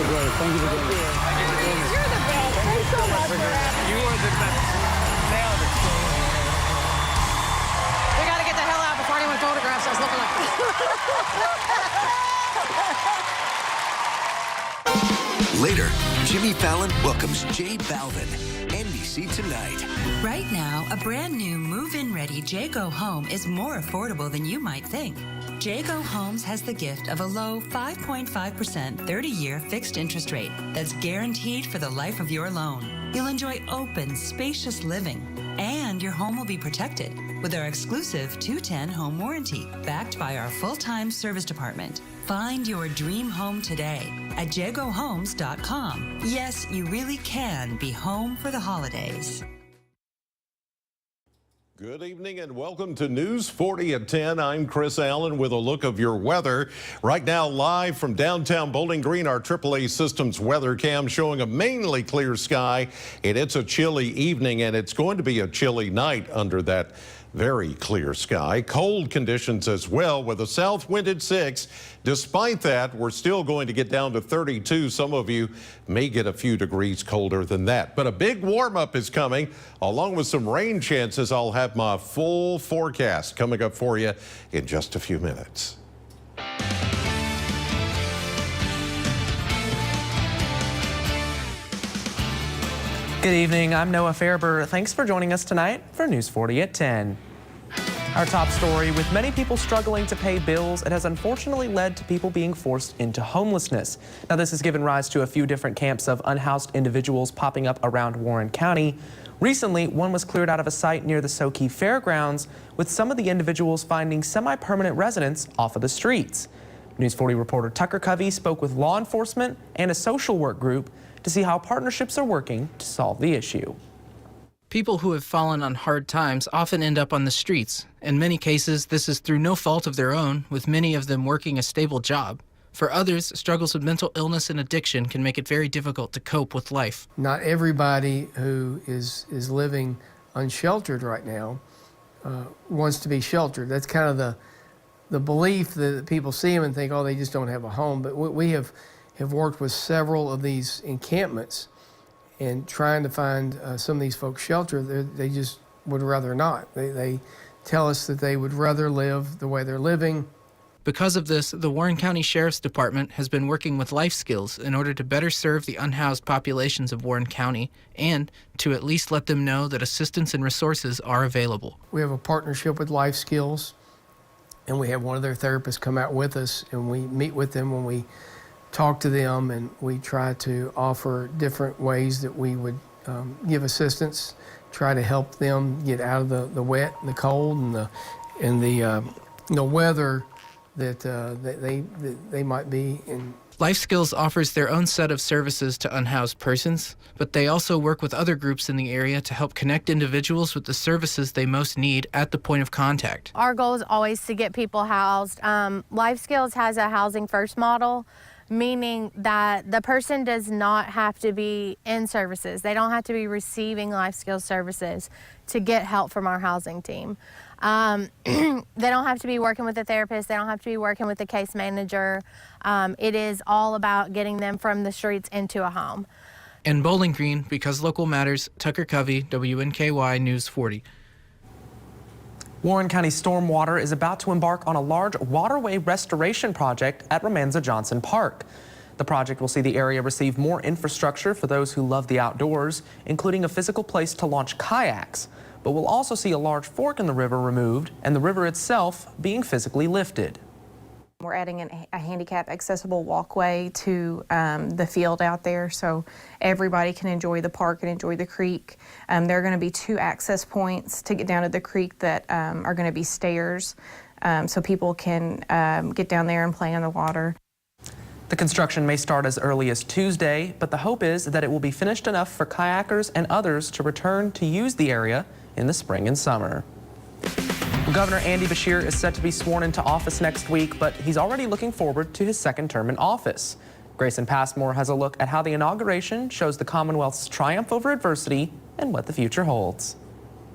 great. Thank you for doing it. You're the best. Thanks so much for having me. You are the best. Nailed it. We got to get the hell out before anyone photographs us looking like Later, Jimmy Fallon welcomes Jay Balvin. NBC Tonight. Right now, a brand new move-in ready Jaygo home is more affordable than you might think. Jaygo Homes has the gift of a low 5.5% 30-year fixed interest rate that's guaranteed for the life of your loan. You'll enjoy open, spacious living, and your home will be protected with our exclusive 210 home warranty, backed by our full-time service department. Find your dream home today at jaygohomes.com. Yes, you really can be home for the holidays. Good evening and welcome to News 40 at 10. I'm Chris Allen with a look of your weather. Right now, live from downtown Bowling Green, our AAA Systems weather cam showing a mainly clear sky. And it's a chilly evening, and it's going to be a chilly night under that very clear sky. Cold conditions as well with a south wind at 6. Despite that, we're still going to get down to 32. Some of you may get a few degrees colder than that. But a big warm up is coming along with some rain chances. I'll have my full forecast coming up for you in just a few minutes. Good evening, I'm Noah Fairber. Thanks for joining us tonight for News 40 at 10. Our top story, with many people struggling to pay bills, it has unfortunately led to people being forced into homelessness. Now, this has given rise to a few different camps of unhoused individuals popping up around Warren County. Recently, one was cleared out of a site near the Soquet Fairgrounds, with some of the individuals finding semi-permanent residence off of the streets. News 40 reporter Tucker Covey spoke with law enforcement and a social work group to see how partnerships are working to solve the issue. People who have fallen on hard times often end up on the streets. In many cases, this is through no fault of their own, with many of them working a stable job. For others, struggles with mental illness and addiction can make it very difficult to cope with life. Not everybody who is living unsheltered right now wants to be sheltered. That's kind of the belief that people see them and think, oh, they just don't have a home. But we have worked with several of these encampments and trying to find some of these folks shelter. They just would rather not. They tell us that they would rather live the way they're living. Because of this, the Warren County Sheriff's Department has been working with Life Skills in order to better serve the unhoused populations of Warren County and to at least let them know that assistance and resources are available. We have a partnership with Life Skills, and we have one of their therapists come out with us, and we meet with them when we talk to them, and we try to offer different ways that we would give assistance, try to help them get out of the wet and the cold and the weather that they might be in. Life Skills offers their own set of services to unhoused persons, but they also work with other groups in the area to help connect individuals with the services they most need at the point of contact. Our goal is always to get people housed. Life Skills has a housing first model, meaning that the person does not have to be in services. They don't have to be receiving life skills services to get help from our housing team. They don't have to be working with a therapist. They don't have to be working with a case manager. It is all about getting them from the streets into a home. In Bowling Green, because local matters, Tucker Covey, WNKY News 40. Warren County Stormwater is about to embark on a large waterway restoration project at Romanza Johnson Park. The project will see the area receive more infrastructure for those who love the outdoors, including a physical place to launch kayaks. But we'll also see a large fork in the river removed and the river itself being physically lifted. We're adding a handicap accessible walkway to the field out there so everybody can enjoy the park and enjoy the creek. There are going to be 2 access points to get down to the creek that are going to be stairs so people can get down there and play in the water. The construction may start as early as Tuesday, but the hope is that it will be finished enough for kayakers and others to return to use the area in the spring and summer. Governor Andy Beshear is set to be sworn into office next week, but he's already looking forward to his second term in office. Grayson Passmore has a look at how the inauguration shows the Commonwealth's triumph over adversity and what the future holds.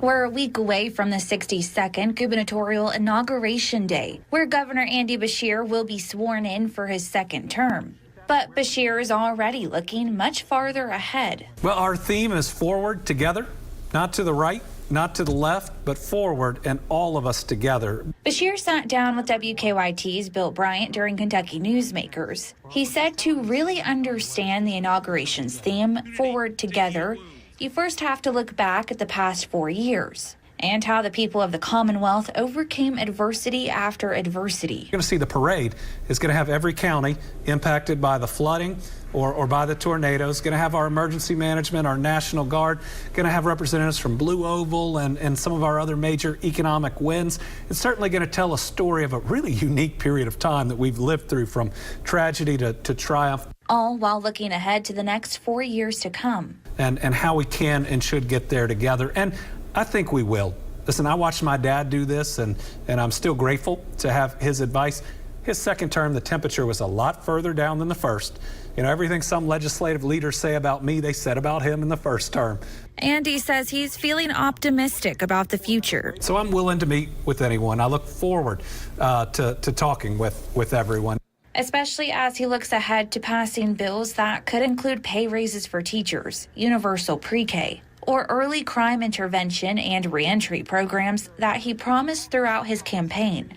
We're a week away from the 62nd gubernatorial inauguration day, where Governor Andy Beshear will be sworn in for his second term. But Bashir is already looking much farther ahead. Well, our theme is forward together, not to the right, not to the left, but forward and all of us together. Bashir sat down with WKYT's Bill Bryant during Kentucky Newsmakers. He said to really understand the inauguration's theme, forward together, you first have to look back at the past 4 years and how the people of the Commonwealth overcame adversity after adversity. You're going to see the parade is going to have every county impacted by the flooding or by the tornadoes. Going to have our emergency management, our National Guard, going to have representatives from Blue Oval and some of our other major economic wins. It's certainly going to tell a story of a really unique period of time that we've lived through, from tragedy to triumph. All while looking ahead to the next 4 years to come. And how we can and should get there together. And I think we will. Listen, I watched my dad do this, and I'm still grateful to have his advice. His second term, the temperature was a lot further down than the first. You know, everything some legislative leaders say about me, they said about him in the first term. Andy says he's feeling optimistic about the future. So I'm willing to meet with anyone. I look forward to talking with everyone. Especially as he looks ahead to passing bills that could include pay raises for teachers, universal pre-K, or early crime intervention and reentry programs that he promised throughout his campaign.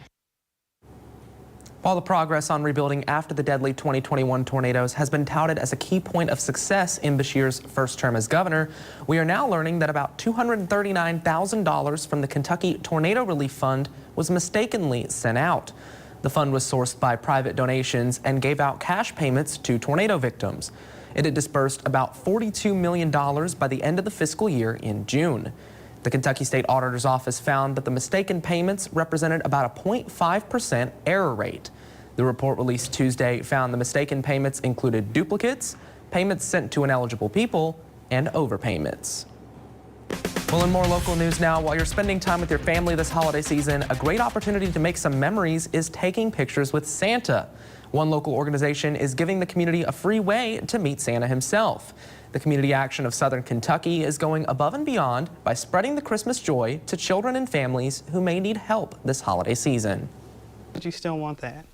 While the progress on rebuilding after the deadly 2021 tornadoes has been touted as a key point of success in Bashir's first term as governor, we are now learning that about $239,000 from the Kentucky Tornado Relief Fund was mistakenly sent out. The fund was sourced by private donations and gave out cash payments to tornado victims. It had disbursed about $42 million by the end of the fiscal year in June. The Kentucky State Auditor's Office found that the mistaken payments represented about a 0.5% error rate. The report released Tuesday found the mistaken payments included duplicates, payments sent to ineligible people, and overpayments. Well, in more local news now, while you're spending time with your family this holiday season, a great opportunity to make some memories is taking pictures with Santa. One local organization is giving the community a free way to meet Santa himself. The Community Action of Southern Kentucky is going above and beyond by spreading the Christmas joy to children and families who may need help this holiday season. But you still want that.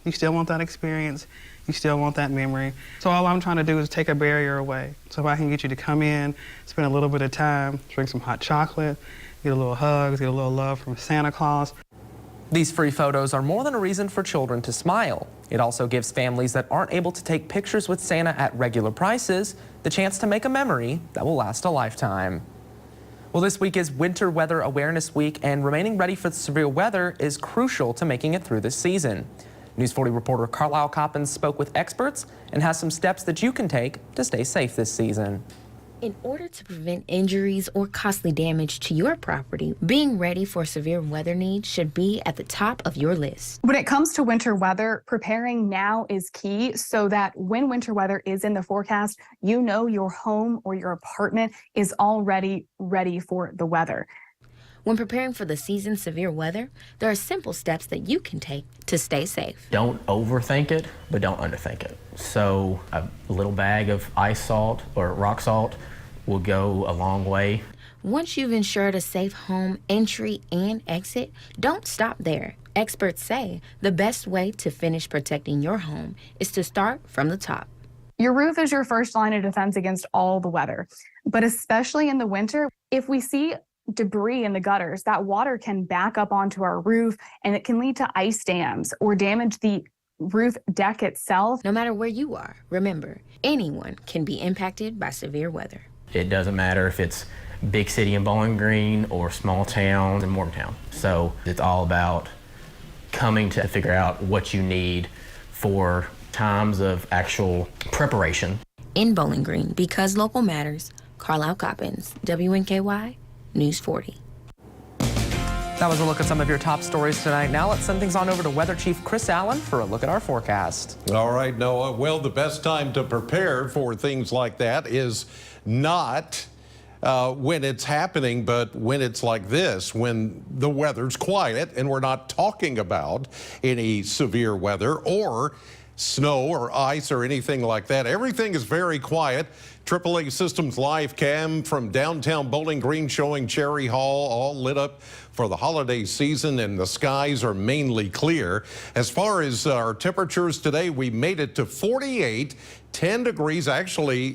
You still want that experience. You still want that memory. So all I'm trying to do is take a barrier away. So if I can get you to come in, spend a little bit of time, drink some hot chocolate, get a little hugs, get a little love from Santa Claus. These free photos are more than a reason for children to smile. It also gives families that aren't able to take pictures with Santa at regular prices the chance to make a memory that will last a lifetime. Well, this week is Winter Weather Awareness Week, and remaining ready for the severe weather is crucial to making it through this season. News 40 reporter Carlisle Coppins spoke with experts and has some steps that you can take to stay safe this season. In order to prevent injuries or costly damage to your property, being ready for severe weather needs should be at the top of your list. When it comes to winter weather, preparing now is key so that when winter weather is in the forecast, you know your home or your apartment is already ready for the weather. When preparing for the season's severe weather, there are simple steps that you can take to stay safe. Don't overthink it, but don't underthink it. So a little bag of ice salt or rock salt will go a long way. Once you've ensured a safe home entry and exit, don't stop there. Experts say the best way to finish protecting your home is to start from the top. Your roof is your first line of defense against all the weather, but especially in the winter, if we see debris in the gutters, that water can back up onto our roof and it can lead to ice dams or damage the roof deck itself. No matter where you are, remember, anyone can be impacted by severe weather. It doesn't matter if it's big city in Bowling Green or small towns in Morgantown. So it's all about coming to figure out what you need for times of actual preparation. In Bowling Green, because local matters, Carlisle Coppins, WNKY, News 40. That was a look at some of your top stories tonight. Now let's send things on over to Weather Chief Chris Allen for a look at our forecast. All right, Noah. Well, the best time to prepare for things like that is not when it's happening, but when it's like this, when the weather's quiet and we're not talking about any severe weather or snow or ice or anything like that. Everything is very quiet. AAA Systems live cam from downtown Bowling Green showing Cherry Hall all lit up for the holiday season, and the skies are mainly clear. As far as our temperatures today, we made it to 48. 10 degrees, actually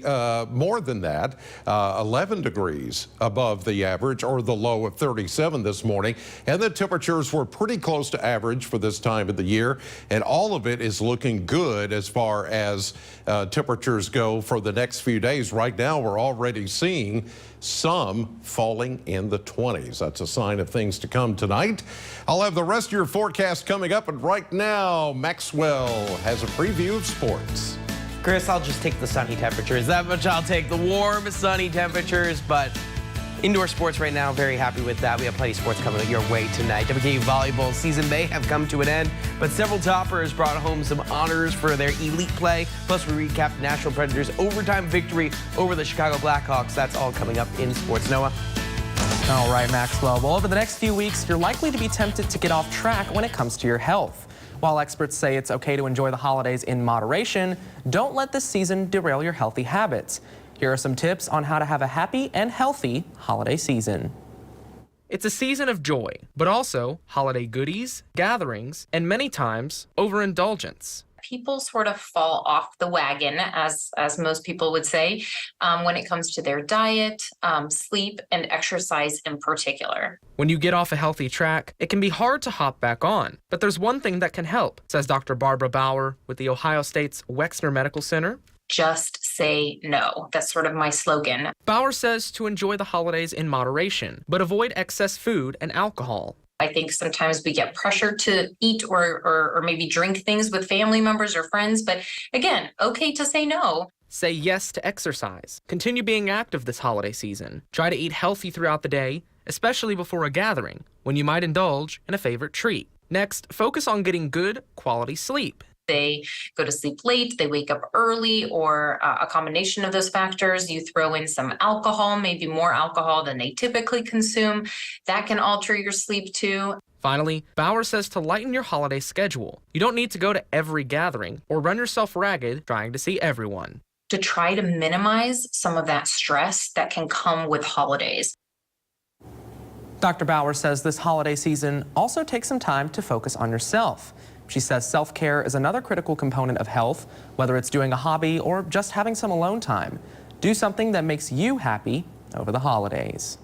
more than that, 11 degrees above the average, or the low of 37 this morning. And the temperatures were pretty close to average for this time of the year. And all of it is looking good as far as temperatures go for the next few days. Right now, we're already seeing some falling in the 20s. That's a sign of things to come tonight. I'll have the rest of your forecast coming up. And right now, Maxwell has a preview of sports. Chris, I'll just take the sunny temperatures. That much I'll take, the warm, sunny temperatures. But indoor sports right now, very happy with that. We have plenty of sports coming your way tonight. WNKY volleyball season may have come to an end, but several toppers brought home some honors for their elite play. Plus, we recapped Nashville Predators' overtime victory over the Chicago Blackhawks. That's all coming up in sports. Noah? All right, Maxwell. Well, over the next few weeks, you're likely to be tempted to get off track when it comes to your health. While experts say it's okay to enjoy the holidays in moderation, don't let this season derail your healthy habits. Here are some tips on how to have a happy and healthy holiday season. It's a season of joy, but also holiday goodies, gatherings, and many times overindulgence. People sort of fall off the wagon, as most people would say, when it comes to their diet, sleep, and exercise in particular. When you get off a healthy track, it can be hard to hop back on. But there's one thing that can help, says Dr. Barbara Bauer with the Ohio State's Wexner Medical Center. Just say no. That's sort of my slogan. Bauer says to enjoy the holidays in moderation, but avoid excess food and alcohol. I think sometimes we get pressured to eat or maybe drink things with family members or friends. But again, okay to say no. Say yes to exercise. Continue being active this holiday season. Try to eat healthy throughout the day, especially before a gathering, when you might indulge in a favorite treat. Next, focus on getting good, quality sleep. They go to sleep late, they wake up early, or a combination of those factors. You throw in some alcohol, maybe more alcohol than they typically consume. That can alter your sleep too. Finally, Bauer says to lighten your holiday schedule. You don't need to go to every gathering or run yourself ragged trying to see everyone. To try to minimize some of that stress that can come with holidays. Dr. Bauer says this holiday season also takes some time to focus on yourself. She says self-care is another critical component of health, whether it's doing a hobby or just having some alone time. Do something that makes you happy over the holidays.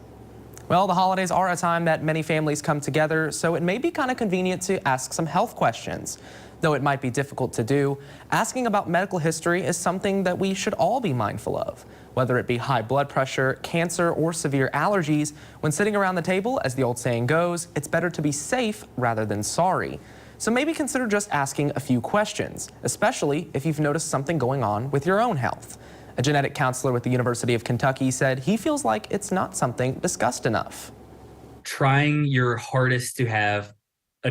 Well, the holidays are a time that many families come together, so it may be kind of convenient to ask some health questions. Though it might be difficult to do, asking about medical history is something that we should all be mindful of. Whether it be high blood pressure, cancer, or severe allergies, when sitting around the table, as the old saying goes, it's better to be safe rather than sorry. So maybe consider just asking a few questions, especially if you've noticed something going on with your own health. A genetic counselor with the University of Kentucky said he feels like it's not something discussed enough. Trying your hardest to have a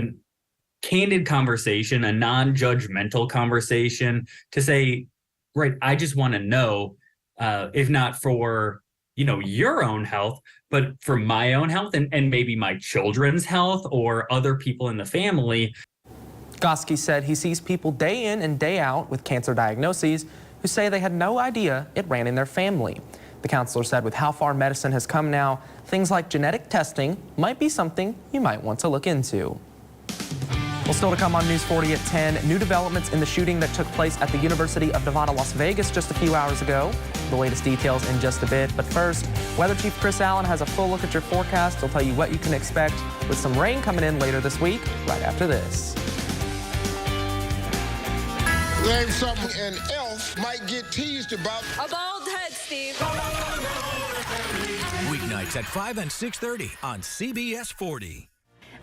candid conversation, a non-judgmental conversation, to say, right, I just want to know, if not for, your own health, but for my own health and maybe my children's health or other people in the family. Goski said he sees people day in and day out with cancer diagnoses who say they had no idea it ran in their family. The counselor said with how far medicine has come now, things like genetic testing might be something you might want to look into. Well, still to come on News 40 at 10, new developments in the shooting that took place at the University of Nevada, Las Vegas just a few hours ago. The latest details in just a bit. But first, Weather Chief Chris Allen has a full look at your forecast. He'll tell you what you can expect with some rain coming in later this week, right after this. Name something an elf might get teased about. A bald head, Steve. Weeknights at 5 and 6:30 on CBS 40.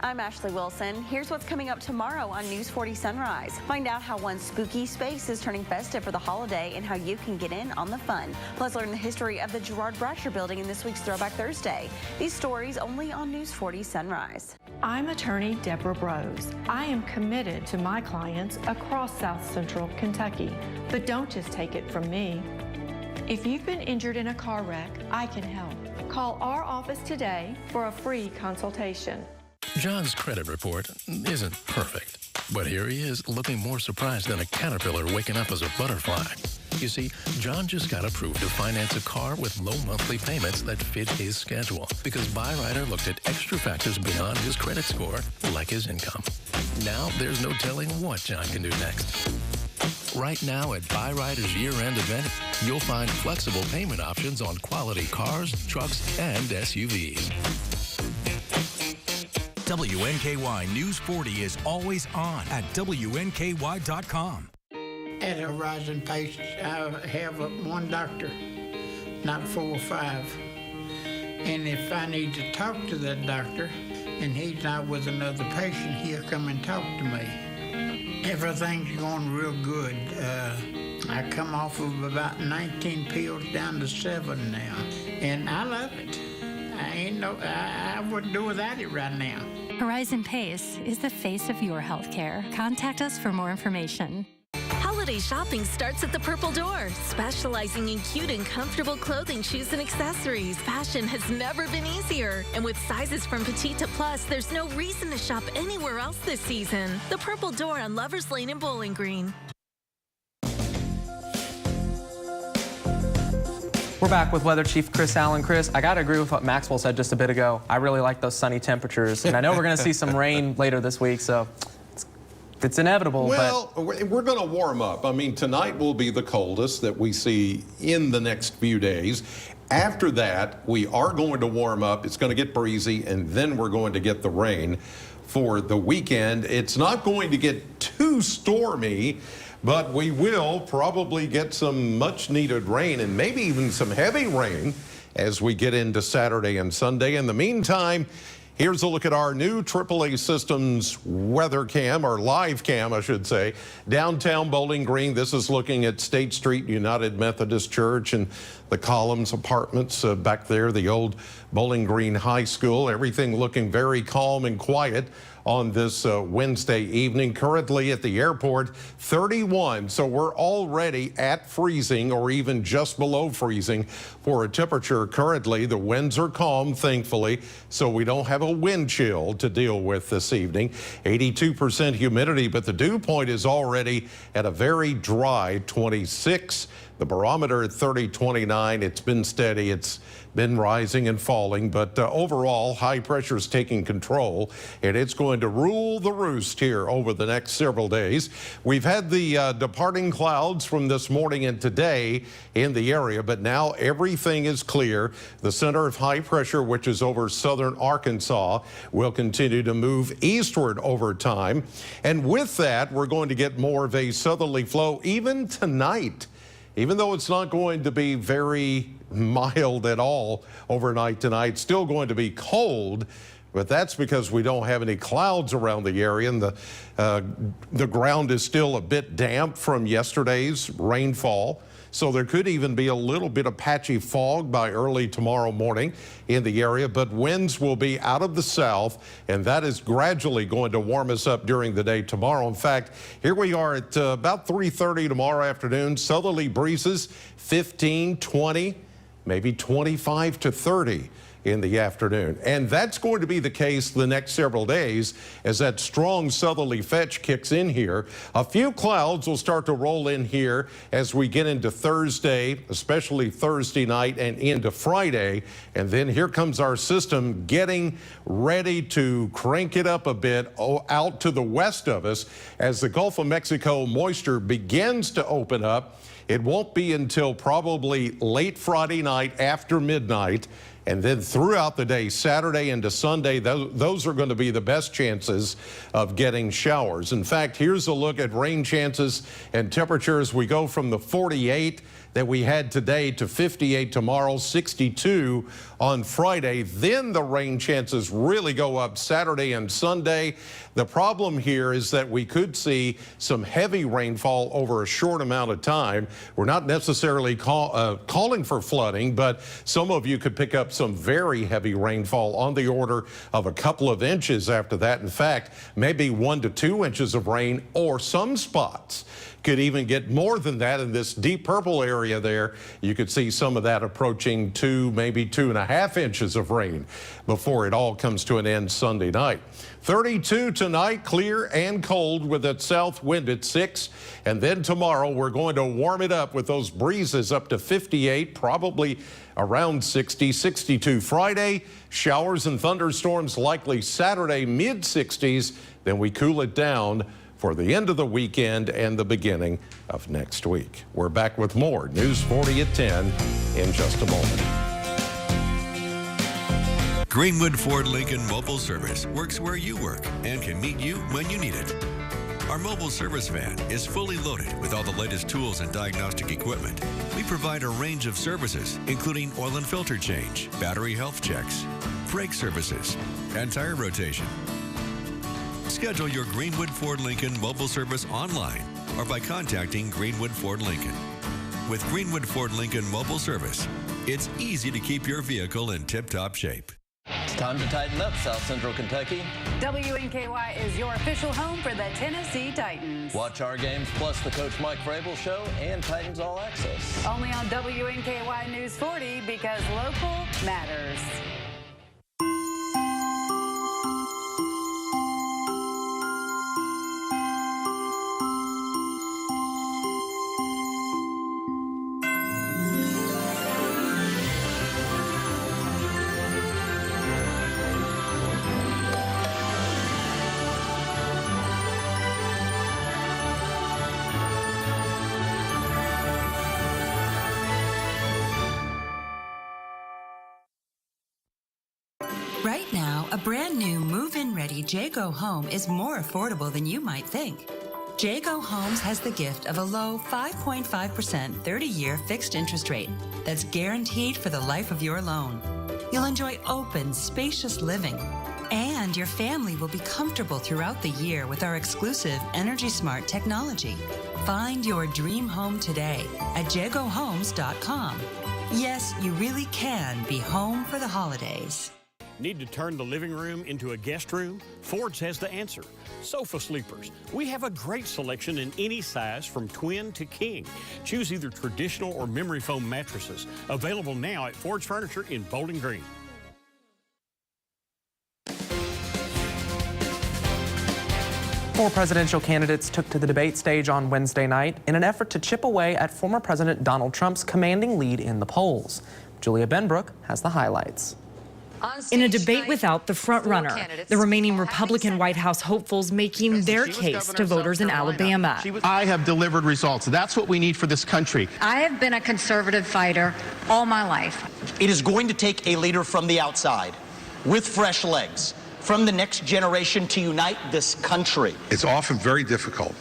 I'm Ashley Wilson. Here's what's coming up tomorrow on News 40 Sunrise. Find out how one spooky space is turning festive for the holiday and how you can get in on the fun. Plus, learn the history of the Gerard Brasher building in this week's Throwback Thursday. These stories only on News 40 Sunrise. I'm attorney Deborah Brose. I am committed to my clients across South Central Kentucky. But don't just take it from me. If you've been injured in a car wreck, I can help. Call our office today for a free consultation. John's credit report isn't perfect, but here he is looking more surprised than a caterpillar waking up as a butterfly. You see, John just got approved to finance a car with low monthly payments that fit his schedule because Byrider looked at extra factors beyond his credit score, like his income. Now there's no telling what John can do next. Right now at Byrider's year-end event, you'll find flexible payment options on quality cars, trucks, and SUVs. WNKY News 40 is always on at WNKY.com. At Horizon Pace, I have one doctor, not 4 or 5. And if I need to talk to that doctor and he's not with another patient, he'll come and talk to me. Everything's going real good. I come off of about 19 pills down to 7 now, and I love it. I wouldn't do without it right now. Horizon Pace is the face of your healthcare. Contact us for more information. Holiday shopping starts at the Purple Door, specializing in cute and comfortable clothing, shoes, and accessories. Fashion has never been easier. And with sizes from petite to plus, there's no reason to shop anywhere else this season. The Purple Door on Lovers Lane in Bowling Green. We're back with Weather Chief Chris Allen. Chris, I got to agree with what Maxwell said just a bit ago. I really like those sunny temperatures. And I know we're going to see some rain later this week, so it's inevitable. Well, we're going to warm up. I mean, tonight will be the coldest that we see in the next few days. After that, we are going to warm up. It's going to get breezy, and then we're going to get the rain for the weekend. It's not going to get too stormy, but we will probably get some much needed rain and maybe even some heavy rain as we get into Saturday and Sunday. In the meantime, here's a look at our new AAA Systems weather cam, or live cam, I should say, downtown Bowling Green. This is looking at State Street United Methodist Church and the Columns Apartments back there, the old Bowling Green High School. Everything looking very calm and quiet on this Wednesday evening. Currently at the airport, 31. So we're already at freezing or even just below freezing for a temperature currently. The winds are calm, thankfully, so we don't have a wind chill to deal with this evening. 82% humidity, but the dew point is already at a very dry 26. The barometer at 30.29. It's been steady. It's been rising and falling, but overall, high pressure is taking control, and it's going to rule the roost here over the next several days. We've had the departing clouds from this morning and today in the area, but now everything is clear. The center of high pressure, which is over southern Arkansas, will continue to move eastward over time. And with that, we're going to get more of a southerly flow even tonight. Even though it's not going to be very mild at all overnight tonight, still going to be cold, but that's because we don't have any clouds around the area, and the ground is still a bit damp from yesterday's rainfall. So there could even be a little bit of patchy fog by early tomorrow morning in the area, but winds will be out of the south, and that is gradually going to warm us up during the day tomorrow. In fact, here we are at about 3:30 tomorrow afternoon. Southerly breezes 15, 20, maybe 25 to 30 in the afternoon. And that's going to be the case the next several days as that strong southerly fetch kicks in here. A few clouds will start to roll in here as we get into Thursday, especially Thursday night and into Friday. And then here comes our system getting ready to crank it up a bit out to the west of us as the Gulf of Mexico moisture begins to open up. It won't be until probably late Friday night after midnight. And then throughout the day, Saturday into Sunday, those are going to be the best chances of getting showers. In fact, here's a look at rain chances and temperatures. We go from the 48 that we had today to 58 tomorrow, 62 on Friday. Then the rain chances really go up Saturday and Sunday. The problem here is that we could see some heavy rainfall over a short amount of time. We're not necessarily calling for flooding, but some of you could pick up some very heavy rainfall on the order of a couple of inches after that. In fact, maybe 1 to 2 inches of rain, or some spots Could even get more than that in this deep purple area there. You could see some of that approaching 2, maybe 2.5 inches of rain before it all comes to an end Sunday night. 32 tonight, clear and cold with that south wind at 6. And then tomorrow we're going to warm it up with those breezes up to 58, probably around 60, 62 Friday. Showers and thunderstorms likely Saturday, mid-60s. Then we cool it down for the end of the weekend and the beginning of next week. We're back with more News 40 at 10 in just a moment. Greenwood Ford Lincoln Mobile Service works where you work and can meet you when you need it. Our mobile service van is fully loaded with all the latest tools and diagnostic equipment. We provide a range of services, including oil and filter change, battery health checks, brake services, and tire rotation. Schedule your Greenwood Ford Lincoln mobile service online or by contacting Greenwood Ford Lincoln. With Greenwood Ford Lincoln Mobile Service, it's easy to keep your vehicle in tip-top shape. It's time to tighten up, South Central Kentucky. WNKY is your official home for the Tennessee Titans. Watch our games plus the Coach Mike Vrabel Show and Titans All Access. Only on WNKY News 40 because local matters. Right now, a brand new move-in ready Jayco home is more affordable than you might think. Jayco Homes has the gift of a low 5.5% 30-year fixed interest rate that's guaranteed for the life of your loan. You'll enjoy open, spacious living, and your family will be comfortable throughout the year with our exclusive Energy Smart technology. Find your dream home today at jaycohomes.com. Yes, you really can be home for the holidays. Need to turn the living room into a guest room? Ford's has the answer. Sofa sleepers. We have a great selection in any size from twin to king. Choose either traditional or memory foam mattresses. Available now at Ford's Furniture in Bowling Green. Four presidential candidates took to the debate stage on Wednesday night in an effort to chip away at former President Donald Trump's commanding lead in the polls. Julia Benbrook has the highlights. In a debate without the frontrunner, the remaining Republican White House hopefuls making their case to voters in Alabama. I have delivered results. That's what we need for this country. I have been a conservative fighter all my life. It is going to take a leader from the outside with fresh legs from the next generation to unite this country. It's often very difficult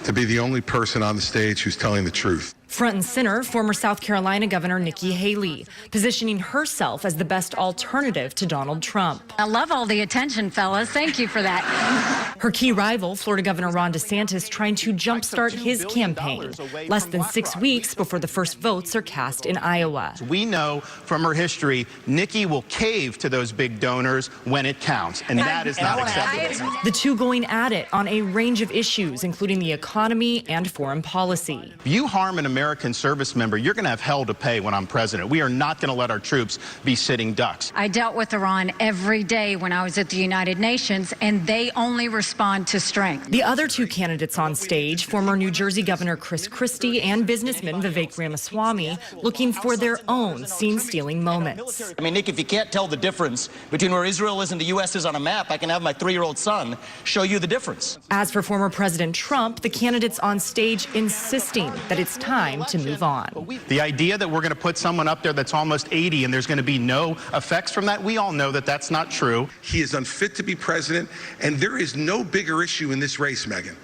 to be the only person on the stage who's telling the truth. Front and center, former South Carolina Governor Nikki Haley, positioning herself as the best alternative to Donald Trump. I love all the attention, fellas. Thank you for that. Her key rival, Florida Governor Ron DeSantis, trying to jumpstart his campaign less than 6 weeks before the first votes are cast in Iowa. We know from her history, Nikki will cave to those big donors when it counts, and that is not acceptable. The two going at it on a range of issues, including the economy and foreign policy. If you harm an American service member, you're going to have hell to pay when I'm president. We are not going to let our troops be sitting ducks. I dealt with Iran every day when I was at the United Nations, and they only respond to strength. The other two candidates on stage, former New Jersey Governor Chris Christie and businessman Vivek Ramaswamy, looking for their own scene-stealing moments. I mean, Nick, if you can't tell the difference between where Israel is and the U.S. is on a map, I can have my 3-year-old son show you the difference. As for former President Trump, the candidates on stage insisting that it's time to move on. The idea that we're going to put someone up there that's almost 80 and there's going to be no effects from that, we all know that that's not true. He is unfit to be president, and there is no bigger issue in this race, Megyn,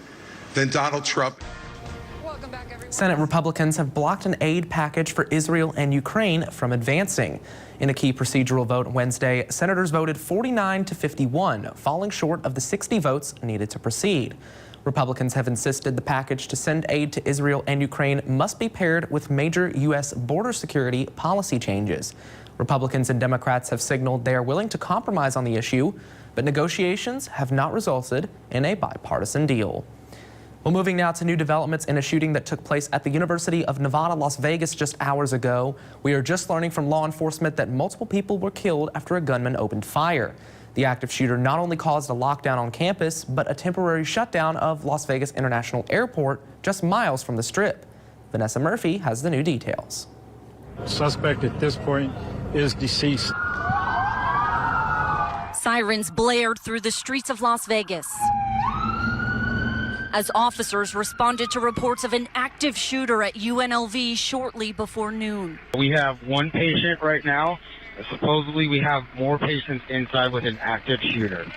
than Donald Trump. Senate Republicans have blocked an aid package for Israel and Ukraine from advancing. In a key procedural vote Wednesday, senators voted 49 to 51, falling short of the 60 votes needed to proceed. Republicans have insisted the package to send aid to Israel and Ukraine must be paired with major U.S. border security policy changes. Republicans and Democrats have signaled they are willing to compromise on the issue, but negotiations have not resulted in a bipartisan deal. Well, moving now to new developments in a shooting that took place at the University of Nevada, Las Vegas just hours ago. We are just learning from law enforcement that multiple people were killed after a gunman opened fire. The active shooter not only caused a lockdown on campus, but a temporary shutdown of Las Vegas International Airport just miles from the Strip. Vanessa Murphy has the new details. The suspect at this point is deceased. Sirens blared through the streets of Las Vegas as officers responded to reports of an active shooter at UNLV shortly before noon. We have one patient right now. Supposedly we have more patients inside with an active shooter.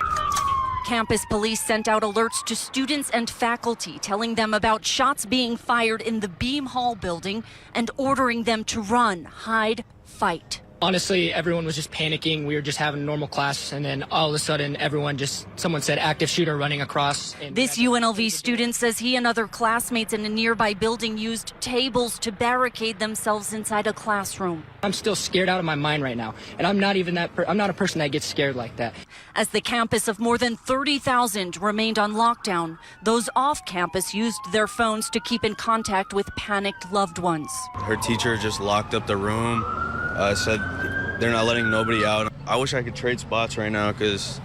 Campus police sent out alerts to students and faculty, telling them about shots being fired in the Beam Hall building and ordering them to run, hide, fight. Honestly, everyone was just panicking. We were just having a normal class, and then all of a sudden, someone said active shooter running across. This UNLV student says he and other classmates in a nearby building used tables to barricade themselves inside a classroom. I'm still scared out of my mind right now, and I'm not even I'm not a person that gets scared like that. As the campus of more than 30,000 remained on lockdown, those off campus used their phones to keep in contact with panicked loved ones. Her teacher just locked up the room. Said they're not letting nobody out. I wish I could trade spots right now because,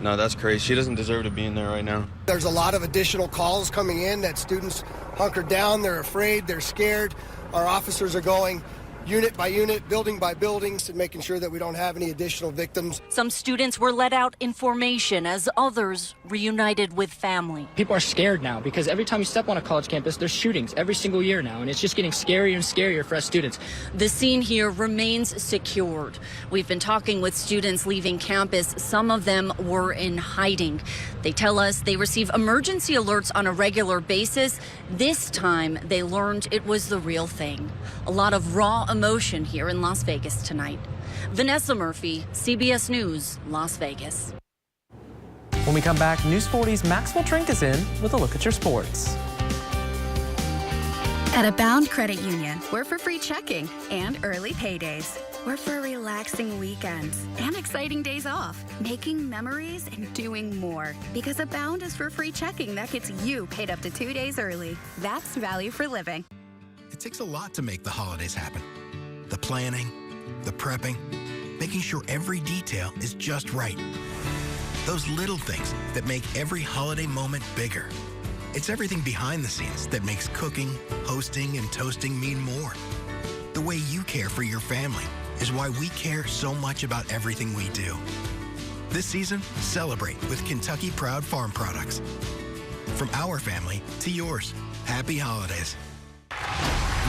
no, that's crazy. She doesn't deserve to be in there right now. There's a lot of additional calls coming in that students hunkered down. They're afraid. They're scared. Our officers are going unit by unit, building by building, and making sure that we don't have any additional victims. Some students were let out in formation as others reunited with family. People are scared now because every time you step on a college campus, there's shootings every single year now, and it's just getting scarier and scarier for us students. The scene here remains secured. We've been talking with students leaving campus. Some of them were in hiding. They tell us they receive emergency alerts on a regular basis. This time, they learned it was the real thing. A lot of raw emotion here in Las Vegas tonight. Vanessa Murphy, CBS News, Las Vegas. When we come back, News 40's Maxwell Trink is in with a look at your sports. At Abound Credit Union, we're for free checking and early paydays. We're for relaxing weekends and exciting days off, making memories and doing more. Because Abound is for free checking that gets you paid up to 2 days early. That's value for living. It takes a lot to make the holidays happen. The planning, the prepping, making sure every detail is just right. Those little things that make every holiday moment bigger. It's everything behind the scenes that makes cooking, hosting, and toasting mean more. The way you care for your family is why we care so much about everything we do. This season, celebrate with Kentucky Proud Farm Products. From our family to yours, happy holidays.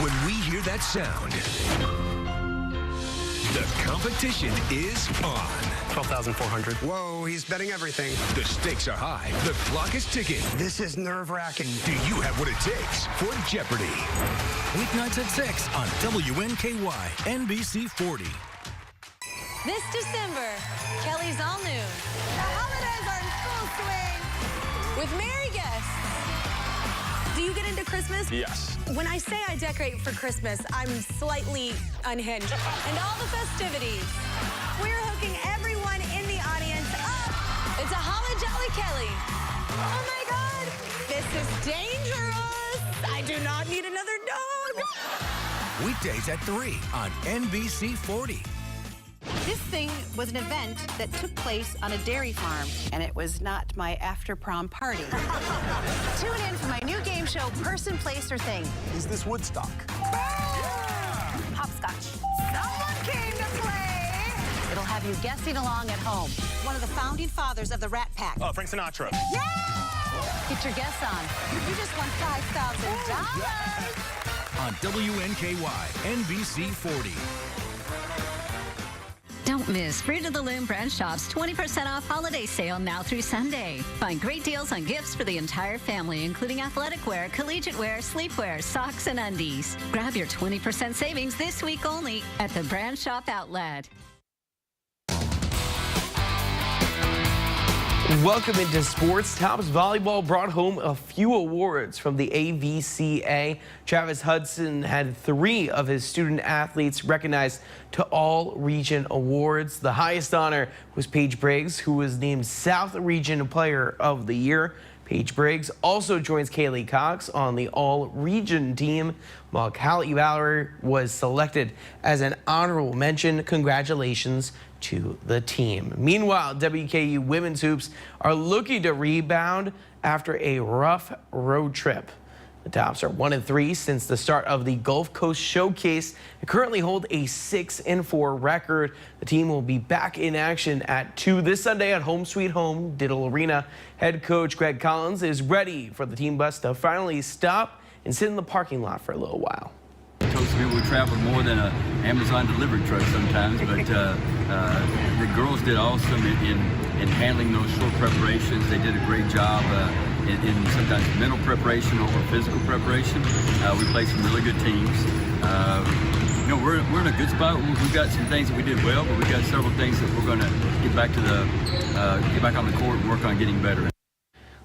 When we hear that sound, the competition is on. 12,400. Whoa, he's betting everything. The stakes are high. The clock is ticking. This is nerve-wracking. Do you have what it takes for Jeopardy? Weeknights at 6 on WNKY, NBC 40. This December, Kelly's All New. The holidays are in full swing with merry guests. Do you get into Christmas? Yes. When I say I decorate for Christmas, I'm slightly unhinged. And all the festivities. We're hooking everyone in the audience up. It's a Holly Jolly Kelly. Oh my God. This is dangerous. I do not need another dog. Weekdays at 3 on NBC 40. This thing was an event that took place on a dairy farm, and it was not my after-prom party. Tune in for my new game show, Person, Place, or Thing. Is this Woodstock? Yeah. Hopscotch. Someone came to play. It'll have you guessing along at home. One of the founding fathers of the Rat Pack. Oh, Frank Sinatra. Yeah! Get your guess on. You just won $5,000. On WNKY, NBC 40. Don't miss Fruit of the Loom Brand Shop's 20% off holiday sale now through Sunday. Find great deals on gifts for the entire family, including athletic wear, collegiate wear, sleepwear, socks, and undies. Grab your 20% savings this week only at the Brand Shop Outlet. Welcome into sports. Tops Volleyball brought home a few awards from the AVCA. Travis Hudson had 3 of his student athletes recognized to all-region awards. The highest honor was Paige Briggs, who was named South Region Player of the Year. Paige Briggs also joins Kaylee Cox on the all-region team, while Callie Valerie was selected as an honorable mention. Congratulations to the team. Meanwhile, WKU women's hoops are looking to rebound after a rough road trip. The Tops are 1-3 since the start of the Gulf Coast Showcase and currently hold a 6-4 record. The team will be back in action at 2 this Sunday at Home Sweet Home Diddle Arena. Head coach Greg Collins is ready for the team bus to finally stop and sit in the parking lot for a little while. I told some people we traveled more than an Amazon delivery truck sometimes, but the girls did awesome in handling those short preparations. They did a great job in sometimes mental preparation or physical preparation. We played some really good teams. You know, we're in a good spot. We've got some things that we did well, but we've got several things that we're going to get back on the court and work on getting better.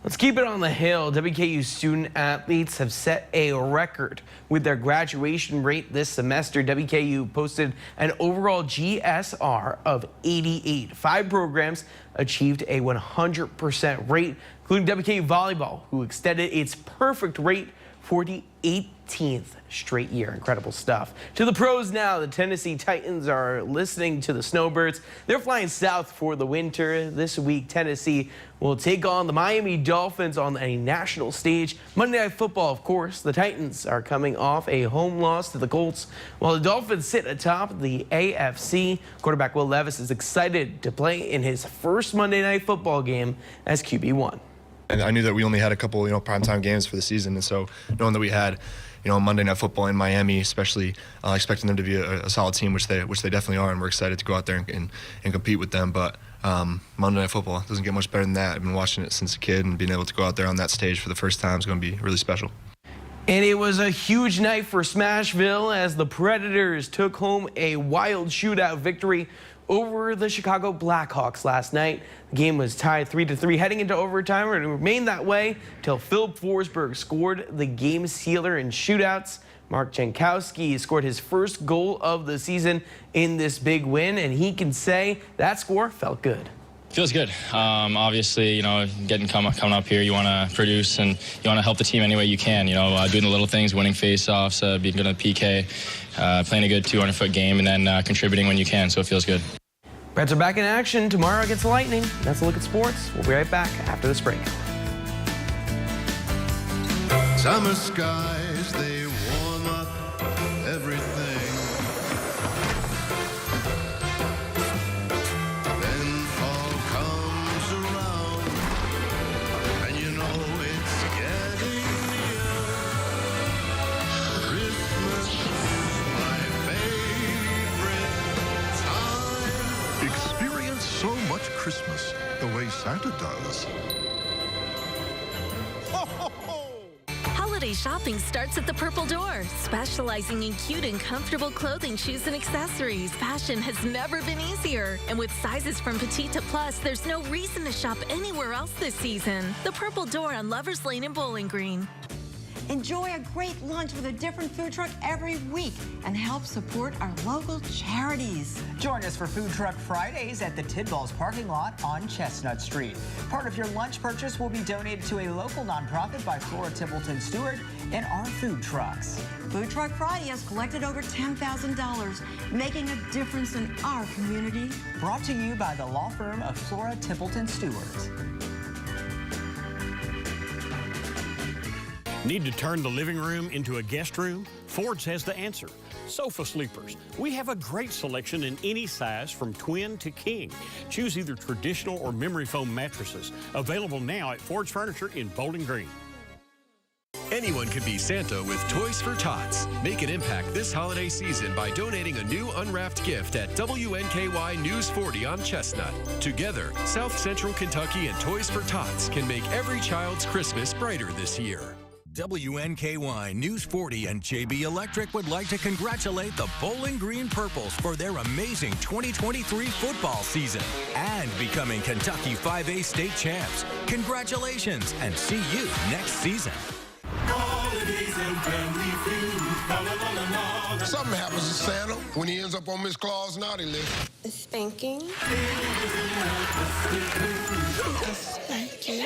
Let's keep it on the hill. WKU student athletes have set a record with their graduation rate this semester. WKU posted an overall GSR of 88. 5 programs achieved a 100% rate, including WKU volleyball, who extended its perfect rate for the 18th straight year. Incredible stuff. To the pros now. The Tennessee Titans are listening to the Snowbirds. They're flying south for the winter. This week, Tennessee will take on the Miami Dolphins on a national stage. Monday Night Football, of course. The Titans are coming off a home loss to the Colts, while the Dolphins sit atop the AFC. Quarterback Will Levis is excited to play in his first Monday Night Football game as QB1. And I knew that we only had a couple, primetime games for the season, and so knowing that we had, Monday Night Football in Miami, especially expecting them to be a solid team, which they definitely are, and we're excited to go out there and compete with them. But Monday Night Football doesn't get much better than that. I've been watching it since a kid, and being able to go out there on that stage for the first time is going to be really special. And it was a huge night for Smashville as the Predators took home a wild shootout victory over the Chicago Blackhawks last night. The game was tied 3-3 heading into overtime, and it remained that way till Philip Forsberg scored the game sealer in shootouts. Mark Jankowski scored his first goal of the season in this big win, and he can say that score felt good. Feels good. Obviously, coming up here, you want to produce and you want to help the team any way you can. Doing the little things, winning face-offs, being good at PK, playing a good 200-foot game, and then contributing when you can. So it feels good. Reds are back in action tomorrow against the Lightning. That's a look at sports. We'll be right back after this break. Summer skies, they warm up everything. Then fall comes around, and it's getting near. Christmas is my favorite time. Experience so much Christmas the way Santa does. Holiday shopping starts at the Purple Door, specializing in cute and comfortable clothing, shoes, and accessories. Fashion has never been easier. And with sizes from petite to plus, there's no reason to shop anywhere else this season. The Purple Door on Lovers Lane and Bowling Green. Enjoy a great lunch with a different food truck every week and help support our local charities. Join us for Food Truck Fridays at the Tidballs parking lot on Chestnut Street. Part of your lunch purchase will be donated to a local nonprofit by Flora Templeton Stewart and our food trucks. Food Truck Friday has collected over $10,000, making a difference in our community. Brought to you by the law firm of Flora Templeton Stewart. Need to turn the living room into a guest room? Ford's has the answer. Sofa sleepers. We have a great selection in any size from twin to king. Choose either traditional or memory foam mattresses. Available now at Ford's Furniture in Bowling Green. Anyone can be Santa with Toys for Tots. Make an impact this holiday season by donating a new unwrapped gift at WNKY News 40 on Chestnut. Together, South Central Kentucky and Toys for Tots can make every child's Christmas brighter this year. WNKY News 40 and JB Electric would like to congratulate the Bowling Green Purples for their amazing 2023 football season and becoming Kentucky 5A state champs. Congratulations and see you next season. Something happens to Santa when he ends up on Miss Claus' naughty list. A spanking. A spanking.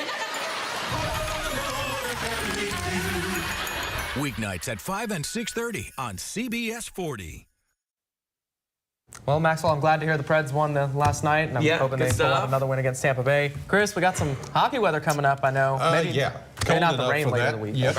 Weeknights at 5 and 6:30 on CBS 40. Well, Maxwell, I'm glad to hear the Preds won last night, and I'm hoping they pull out another win against Tampa Bay. Chris, we got some hockey weather coming up, I know. Maybe not the rain later in the week. Yep.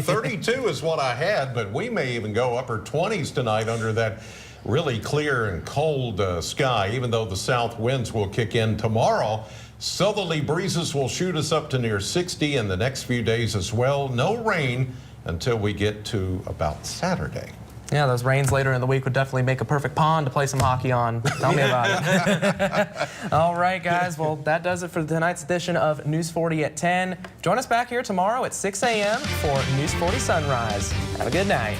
32 is what I had, but we may even go upper 20s tonight under that really clear and cold sky, even though the south winds will kick in tomorrow. Southerly breezes will shoot us up to near 60 in the next few days as well. No rain until we get to about Saturday. Yeah, those rains later in the week would definitely make a perfect pond to play some hockey on. Tell me about it. All right, guys. Well, that does it for tonight's edition of News 40 at 10. Join us back here tomorrow at 6 a.m. for News 40 Sunrise. Have a good night.